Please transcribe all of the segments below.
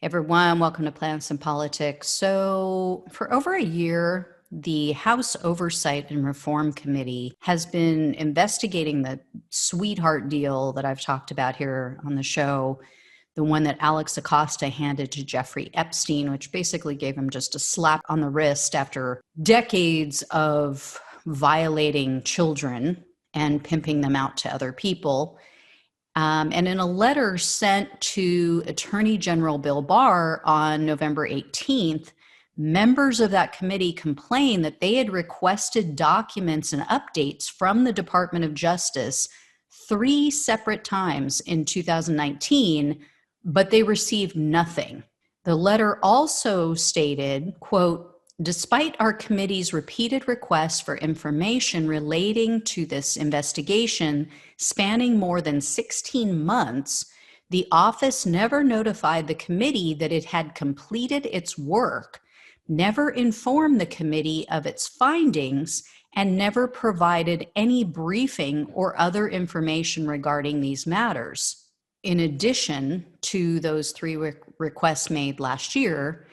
Everyone, welcome to Plants and Politics. So for over a year, the House Oversight and Reform Committee has been investigating the sweetheart deal that I've talked about here on the show, the one that Alex Acosta handed to Jeffrey Epstein, which basically gave him just a slap on the wrist after decades of violating children and pimping them out to other people. And in a letter sent to Attorney General Bill Barr on November 18th, members of that committee complained that they had requested documents and updates from the Department of Justice 3 separate times in 2019, but they received nothing. The letter also stated, quote, "Despite our committee's repeated requests for information relating to this investigation spanning more than 16 months, the office never notified the committee that it had completed its work, never informed the committee of its findings, and never provided any briefing or other information regarding these matters." In addition to those 3 requests made last year,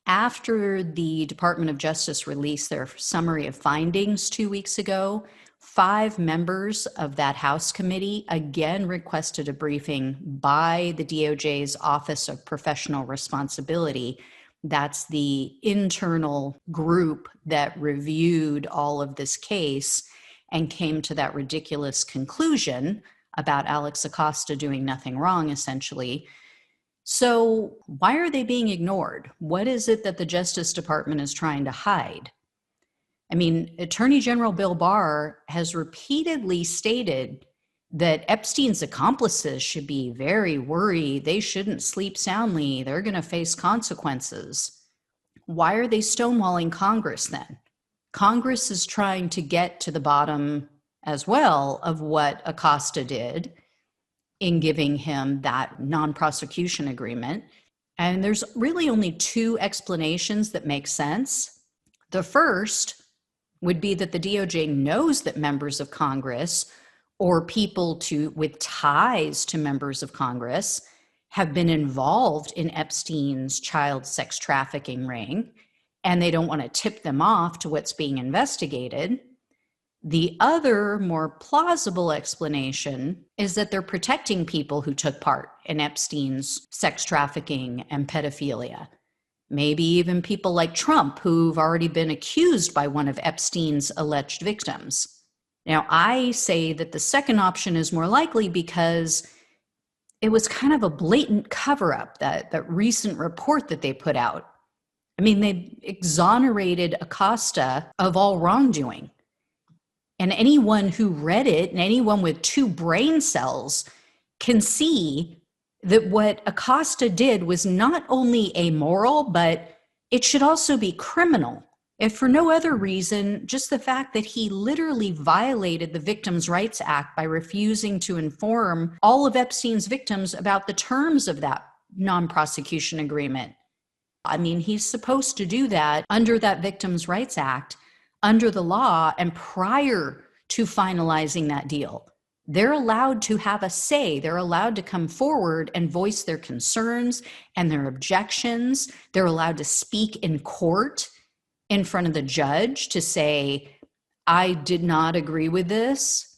after the Department of Justice released their summary of findings 2 weeks ago, 5 members of that House committee again requested a briefing by the DOJ's Office of Professional Responsibility. That's the internal group that reviewed all of this case and came to that ridiculous conclusion about Alex Acosta doing nothing wrong, essentially. So why are they being ignored? What is it that the Justice Department is trying to hide? I mean, Attorney General Bill Barr has repeatedly stated that Epstein's accomplices should be very worried. They shouldn't sleep soundly. They're going to face consequences. Why are they stonewalling Congress then? Congress is trying to get to the bottom as well of what Acosta did in giving him that non-prosecution agreement. And there's really only 2 explanations that make sense. The first would be that the DOJ knows that members of Congress or people with ties to members of Congress have been involved in Epstein's child sex trafficking ring, and they don't want to tip them off to what's being investigated. The other, more plausible explanation is that they're protecting people who took part in Epstein's sex trafficking and pedophilia. Maybe even people like Trump, who've already been accused by one of Epstein's alleged victims. Now, I say that the second option is more likely because it was kind of a blatant cover-up, that recent report that they put out. I mean, they exonerated Acosta of all wrongdoing. And anyone who read it and anyone with 2 brain cells can see that what Acosta did was not only amoral, but it should also be criminal. If for no other reason, just the fact that he literally violated the Victims' Rights Act by refusing to inform all of Epstein's victims about the terms of that non-prosecution agreement. I mean, he's supposed to do that under that Victims' Rights Act, under the law, and prior to finalizing that deal. They're allowed to have a say. They're allowed to come forward and voice their concerns and their objections. They're allowed to speak in court in front of the judge to say, I did not agree with this,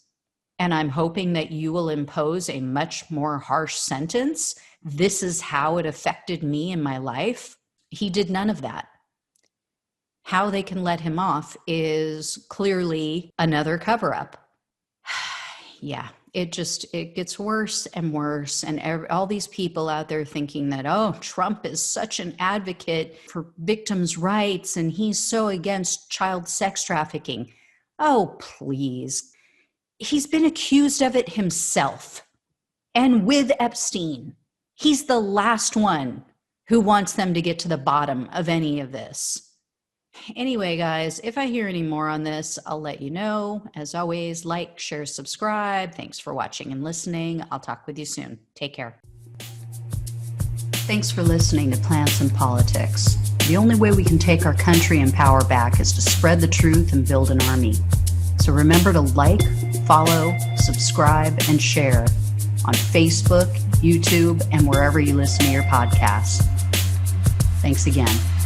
and I'm hoping that you will impose a much more harsh sentence. This is how it affected me in my life. He did none of that. How they can let him off is clearly another cover-up. Yeah, it gets worse and worse. And all these people out there thinking that, oh, Trump is such an advocate for victims' rights and he's so against child sex trafficking. Oh, please. He's been accused of it himself. And with Epstein, he's the last one who wants them to get to the bottom of any of this. Anyway, guys, if I hear any more on this, I'll let you know. As always, like, share, subscribe. Thanks for watching and listening. I'll talk with you soon. Take care. Thanks for listening to Plants and Politics. The only way we can take our country and power back is to spread the truth and build an army. So remember to like, follow, subscribe, and share on Facebook, YouTube, and wherever you listen to your podcasts. Thanks again.